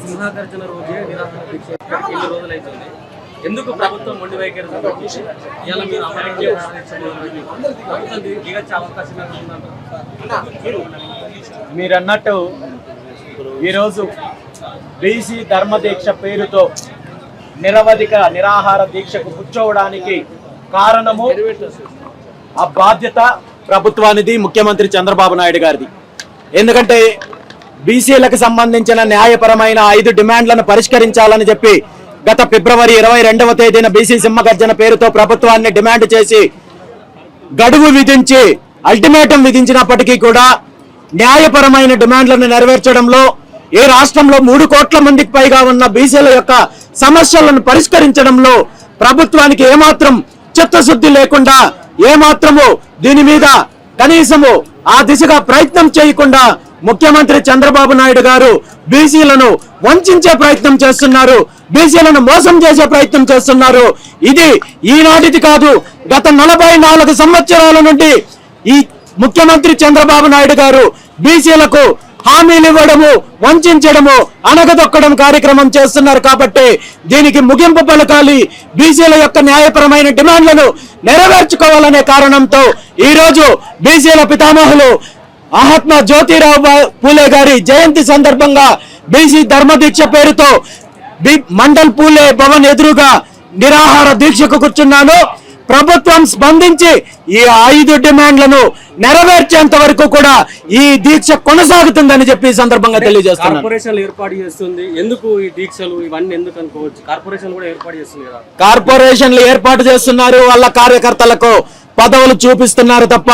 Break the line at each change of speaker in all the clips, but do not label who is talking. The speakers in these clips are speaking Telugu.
సింహాగర్జన రోజే నిరాహార దీక్ష ఎన్ని రోజులైతుంది? ఎందుకు ప్రభుత్వం మొండి వైఖరి ఇలా మీరు దిగచ్చే అవకాశం
మీరు అన్నట్టు ఈరోజు బీసీ ధర్మదీక్ష పేరుతో నిరవధిక నిరాహార దీక్షకు కూర్చోవడానికి కారణము ఆ బాధ్యత ప్రభుత్వానిది, ముఖ్యమంత్రి చంద్రబాబు నాయుడు గారిది. ఎందుకంటే బీసీలకు సంబంధించిన న్యాయపరమైన 5 డిమాండ్లను పరిష్కరించాలని చెప్పి గత ఫిబ్రవరి 22వ తేదీన బీసీ సింహగర్జన పేరుతో ప్రభుత్వాన్ని డిమాండ్ చేసి గడువు విధించి అల్టిమేటం విధించినప్పటికీ కూడా న్యాయపరమైన డిమాండ్లను నెరవేర్చడంలో ఏ రాష్ట్రంలో 3 కోట్ల మందికి పైగా ఉన్న బీసీల యొక్క సమస్యలను పరిష్కరించడంలో ప్రభుత్వానికి ఏమాత్రం చిత్తశుద్ధి లేకుండా, ఏమాత్రము దీని మీద కనీసము ఆ దిశగా ప్రయత్నం చేయకుండా ముఖ్యమంత్రి చంద్రబాబు నాయుడు గారు బీసీలను వంచే ప్రయత్నం చేస్తున్నారు, బీసీలను మోసం చేసే ప్రయత్నం చేస్తున్నారు. ఇది ఈనాటిది కాదు, గత 44 సంవత్సరాల నుండి ఈ ముఖ్యమంత్రి చంద్రబాబు నాయుడు గారు బీసీలకు హామీలు ఇవ్వడము, వంచడము, అణగదొక్కడం కార్యక్రమం చేస్తున్నారు. కాబట్టి దీనికి ముగింపు పలకాలి, బీసీల యొక్క న్యాయపరమైన డిమాండ్లను నెరవేర్చుకోవాలనే కారణంతో ఈరోజు బీసీల పితామహులు మహాత్మా జ్యోతిరావు పూలే గారి జయంతి సందర్భంగా బీసీ ధర్మదీక్ష పేరుతో మండల్ పూలే భవన్ ఎదురుగా నిరాహార దీక్షకు కూర్చున్నాను. ప్రభుత్వం స్పందించి ఈ 5 డిమాండ్లను నెరవేర్చేంత వరకు కూడా ఈ దీక్ష కొనసాగుతుందని చెప్పి ఈ సందర్భంగా తెలియజేస్తున్నాను.
కార్పొరేషన్లు ఏర్పాటు చేస్తుంది, ఎందుకు ఈ దీక్షలు ఇవన్నీ ఎందుకు అనుకోవచ్చు? కార్పొరేషన్లు కూడా ఏర్పాటు చేస్తుంది కదా.
కార్పొరేషన్లు ఏర్పాటు చేస్తున్నారు, వాళ్ళ కార్యకర్తలకు పదవులు చూపిస్తున్నారు తప్ప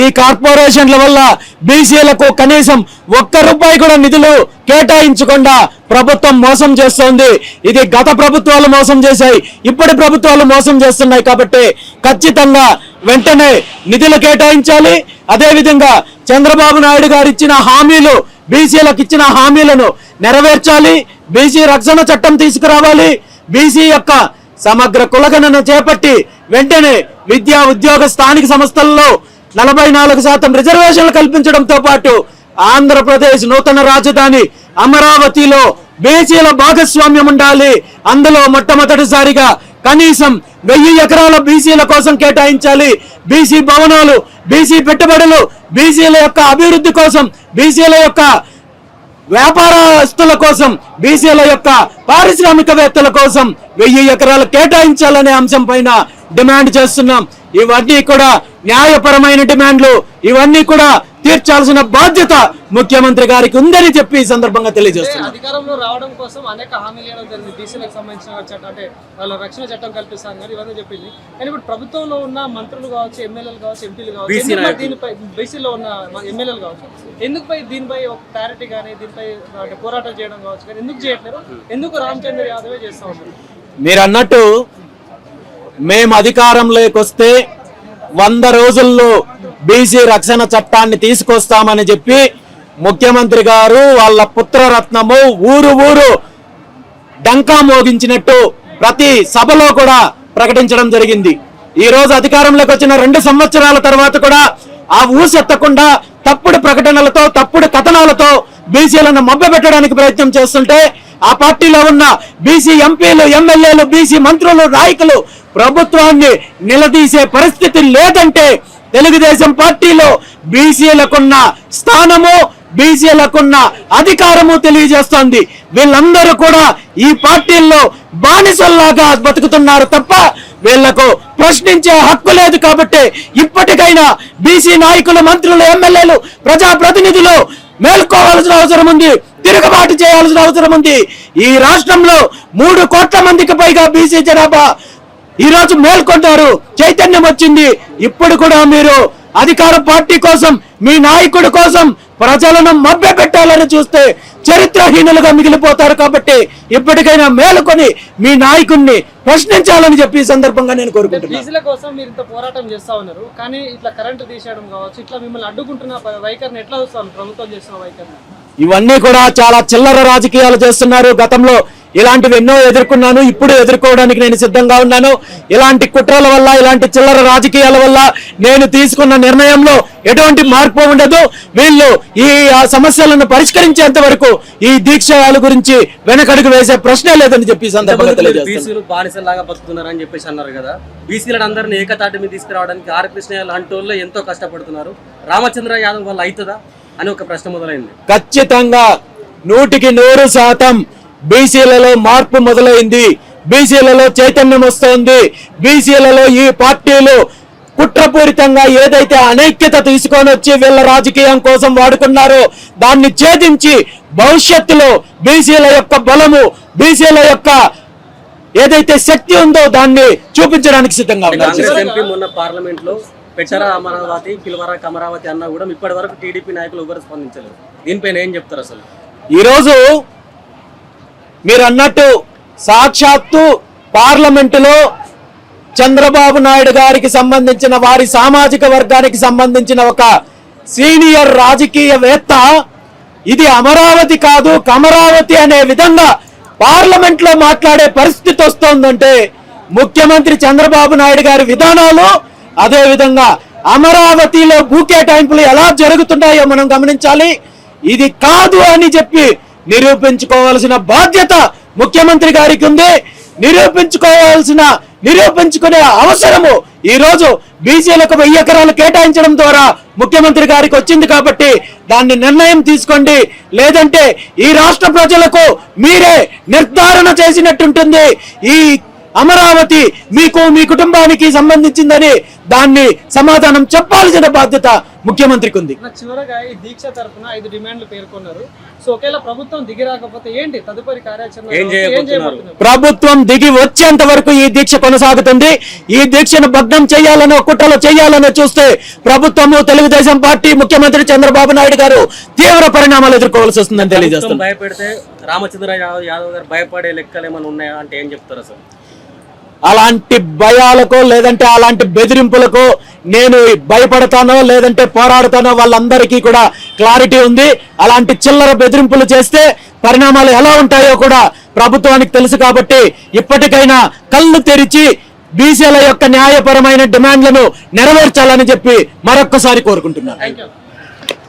ఈ కార్పొరేషన్ల వల్ల బీసీలకు కనీసం ₹1 కూడా నిధులు కేటాయించకుండా ప్రభుత్వం మోసం చేస్తోంది. ఇది గత ప్రభుత్వాలు మోసం చేశాయి, ఇప్పటి ప్రభుత్వాలు మోసం చేస్తున్నాయి. కాబట్టి ఖచ్చితంగా వెంటనే నిధులు కేటాయించాలి. అదేవిధంగా చంద్రబాబు నాయుడు గారు ఇచ్చిన హామీలు, బీసీలకు ఇచ్చిన హామీలను నెరవేర్చాలి. బీసీ రక్షణ చట్టం తీసుకురావాలి. బీసీ యొక్క సమగ్ర కులగణన చేపట్టి వెంటనే విద్యా ఉద్యోగ స్థానిక సంస్థల్లో 44% రిజర్వేషన్లు కల్పించడంతో పాటు ఆంధ్రప్రదేశ్ నూతన రాజధాని అమరావతిలో బీసీల భాగస్వామ్యం ఉండాలి. అందులో మొట్టమొదటిసారిగా కనీసం 1000 ఎకరాల బీసీల కోసం కేటాయించాలి. బీసీ భవనాలు, బీసీ పెట్టుబడులు, బీసీల యొక్క అభివృద్ధి కోసం, బీసీల యొక్క వ్యాపారస్తుల కోసం, బీసీల యొక్క పారిశ్రామికవేత్తల కోసం 1000 ఎకరాలు కేటాయించాలనే అంశం పైన డిమాండ్ చేస్తున్నాం. ఇవన్నీ కూడా న్యాయపరమైన డిమాండ్లు, ఇవన్నీ కూడా తీర్చాల్సిన బాధ్యత ముఖ్యమంత్రి గారికి ఉందని చెప్పి ఈ సందర్భంగా తెలియజేస్తున్నాం.
అధికారంలో రావడం కోసం అనేక హామీలు ఇవ్వడం జరిగింది. బీసీలకు సంబంధించిన చట్టం అంటే వాళ్ళ రక్షణ చట్టం కల్పిస్తాను కానీ ఇవన్నీ చెప్పింది. కానీ ఇప్పుడు ప్రభుత్వంలో ఉన్న మంత్రులు కావచ్చు, ఎమ్మెల్యేలు కావచ్చు, ఎంపీలు కావచ్చు, దీనిపై బీసీలో ఉన్న ఎమ్మెల్యేలు కావచ్చు, ఎందుకుపై దీనిపై ఒక క్లారిటీ కానీ దీనిపై పోరాటం చేయడం కావచ్చు కానీ ఎందుకు చేయట్లేదు? ఎందుకు రామచంద్ర యాదవే చేస్తా ఉన్నారు?
మీరు అన్నట్టు మేము అధికారంలోకి వస్తే 100 రోజుల్లో బీసీ రక్షణ చట్టాన్ని తీసుకొస్తామని చెప్పి ముఖ్యమంత్రి గారు వాళ్ళ పుత్రరత్నము ఊరు డంకా మోగించినట్టు ప్రతి సభలో కూడా ప్రకటించడం జరిగింది. ఈ రోజు అధికారంలోకి వచ్చిన 2 సంవత్సరాల తర్వాత కూడా ఆ ఊసెత్తకుండా తప్పుడు ప్రకటనలతో, తప్పుడు కథనాలతో బీసీలను మభ్యపెట్టడానికి ప్రయత్నం చేస్తుంటే ఆ పార్టీలో ఉన్న బీసీ ఎంపీలు, ఎమ్మెల్యేలు, బీసీ మంత్రులు, నాయకులు ప్రభుత్వాన్ని నిలదీసే పరిస్థితి లేదంటే తెలుగుదేశం పార్టీలో బీసీలకున్న స్థానము, బీసీలకున్న అధికారము తెలియజేస్తోంది. వీళ్ళందరూ కూడా ఈ పార్టీల్లో బానిసల్లాగా బతుకుతున్నారు తప్ప వీళ్లకు ప్రశ్నించే హక్కు లేదు. కాబట్టి ఇప్పటికైనా బీసీ నాయకులు, మంత్రులు, ఎమ్మెల్యేలు, ప్రజాప్రతినిధులు మేల్కోవాల్సిన అవసరం ఉంది, తిరుగుబాటు చేయాల్సిన అవసరం ఉంది. ఈ రాష్ట్రంలో 3 కోట్ల మందికి పైగా బీసీ జనాభా ఈరోజు మేల్కొంటారు, చైతన్యం వచ్చింది. ఇప్పుడు కూడా మీరు అధికార పార్టీ కోసం, మీ నాయకుడి కోసం ప్రజలను మభ్య పెట్టాలని చూస్తే చరిత్రహీనులుగా మిగిలిపోతారు. కాబట్టి ఇప్పటికైనా మేలుకొని మీ నాయకుడిని ప్రశ్నించాలని చెప్పి ఈ సందర్భంగా నేను కోరుకుంటున్నాను.
బీసీల కోసం మీరు ఇంత పోరాటం చేస్తా ఉన్నారు, కానీ ఇట్లా కరెంటు తీసేయడం కావచ్చు, ఇట్లా మిమ్మల్ని అడ్డుకుంటున్న వైఖరిని ఎట్లా చూస్తాను? ప్రభుత్వం చేస్తున్న వైఖరిని
ఇవన్నీ కూడా చాలా చిల్లర రాజకీయాలు చేస్తున్నారు. గతంలో ఇలాంటివి ఎన్నో ఎదుర్కొన్నాను, ఇప్పుడు ఎదుర్కోవడానికి నేను సిద్ధంగా ఉన్నాను. ఇలాంటి కుట్రల వల్ల, ఇలాంటి చిల్లర రాజకీయాల వల్ల నేను తీసుకున్న నిర్ణయంలో ఎటువంటి మార్పు ఉండదు. వీళ్ళు ఈ సమస్యలను పరిష్కరించేంత వరకు ఈ దీక్షల గురించి వెనకడుగు వేసే ప్రశ్నే లేదని చెప్పి సందర్భంగా తెలియజేస్తాను.
బీసీలు బానిసలాగా బతుకుతున్నారని చెప్పేసి అన్నారు కదా, బీసీలను అందరినీ ఏకతాటి మీద తీసుకురావడానికి ఆర్ కృష్ణ లాంటి వాళ్ళు ఎంతో కష్టపడుతున్నారు. రామచంద్ర యాదవ్ వల్ల అవుతుందా అని ఒక ప్రశ్న మొదలైంది.
ఖచ్చితంగా 100% బీసీలలో మార్పు మొదలైంది, బీసీలలో చైతన్యం వస్తోంది. బీసీలలో ఈ పార్టీలు కుట్రపూరితంగా ఏదైతే అనైక్యత తీసుకొని వచ్చి వీళ్ళ రాజకీయం కోసం వాడుకున్నారో దాన్ని ఛేదించి భవిష్యత్తులో బీసీల యొక్క బలము, బీసీల యొక్క ఏదైతే శక్తి ఉందో దాన్ని చూపించడానికి సిద్ధంగా ఉన్నారు.
కాంగ్రెస్ ఎంపీ మొన్న పార్లమెంట్ లో పెట్టరా అమరావతి, పిలవరా కమరావతి అన్నా కూడా ఇప్పటి వరకు టీడీపీ నాయకులు ఎవరు స్పందించలేదు. దీనిపైన ఏం చెప్తారు అసలు?
ఈరోజు మీరు అన్నట్టు సాక్షాత్తు పార్లమెంటులో చంద్రబాబు నాయుడు గారికి సంబంధించిన వారి సామాజిక వర్గానికి సంబంధించిన ఒక సీనియర్ రాజకీయవేత్త ఇది అమరావతి కాదు కమరావతి అనే విధంగా పార్లమెంట్ లో మాట్లాడే పరిస్థితి వస్తోందంటే ముఖ్యమంత్రి చంద్రబాబు నాయుడు గారి విధానాలు, అదే విధంగా అమరావతిలో భూ కేటాయింపులు ఎలా జరుగుతున్నాయో మనం గమనించాలి. ఇది కాదు అని చెప్పి నిరూపించుకోవాల్సిన బాధ్యత ముఖ్యమంత్రి గారికి ఉంది. నిరూపించుకునే అవసరము ఈ రోజు బీసీలకు 1000 ఎకరాలు కేటాయించడం ద్వారా ముఖ్యమంత్రి గారికి వచ్చింది. కాబట్టి దాన్ని నిర్ణయం తీసుకోండి, లేదంటే ఈ రాష్ట్ర ప్రజలకు మీరే నిర్ధారణ చేసినట్టుంటుంది. ఈ అమరావతి మీకు, మీ కుటుంబానికి సంబంధించిందని దాన్ని సమాధానం చెప్పాల్సిన బాధ్యత ముఖ్యమంత్రికి ఉంది.
చివరగా ఈ దీక్ష తరఫున 5 డిమాండ్లు పేర్కొన్నారు. సో ఒకవేళ ప్రభుత్వం దిగి రాకపోతే ఏంటి తదుపరి కార్యాచరణ?
ఏం చేయబోతున్నారు?
ప్రభుత్వం దిగి వచ్చేంత వరకు ఈ దీక్ష కొనసాగుతుంది. ఈ దీక్షను భగ్నం చేయాలనో కుట్రలు చేయాలనో చూస్తే ప్రభుత్వము, తెలుగుదేశం పార్టీ, ముఖ్యమంత్రి చంద్రబాబు నాయుడు గారు తీవ్ర పరిణామాలు ఎదుర్కోవాల్సి వస్తుందని తెలియజేస్తుంది.
భయపెడితే రామచంద్ర యాదవ్ గారు భయపడే లెక్కలు ఏమైనా ఉన్నాయా అంటే ఏం చెప్తారు అసలు?
అలాంటి భయాలకు లేదంటే అలాంటి బెదిరింపులకు నేను భయపడతానో లేదంటే పోరాడతానో వాళ్ళందరికీ కూడా క్లారిటీ ఉంది. అలాంటి చిల్లర బెదిరింపులు చేస్తే పరిణామాలు ఎలా ఉంటాయో కూడా ప్రభుత్వానికి తెలుసు. కాబట్టి ఇప్పటికైనా కళ్ళు తెరిచి బీసీల యొక్క న్యాయపరమైన డిమాండ్లను నెరవేర్చాలని చెప్పి మరొక్కసారి కోరుకుంటున్నాను.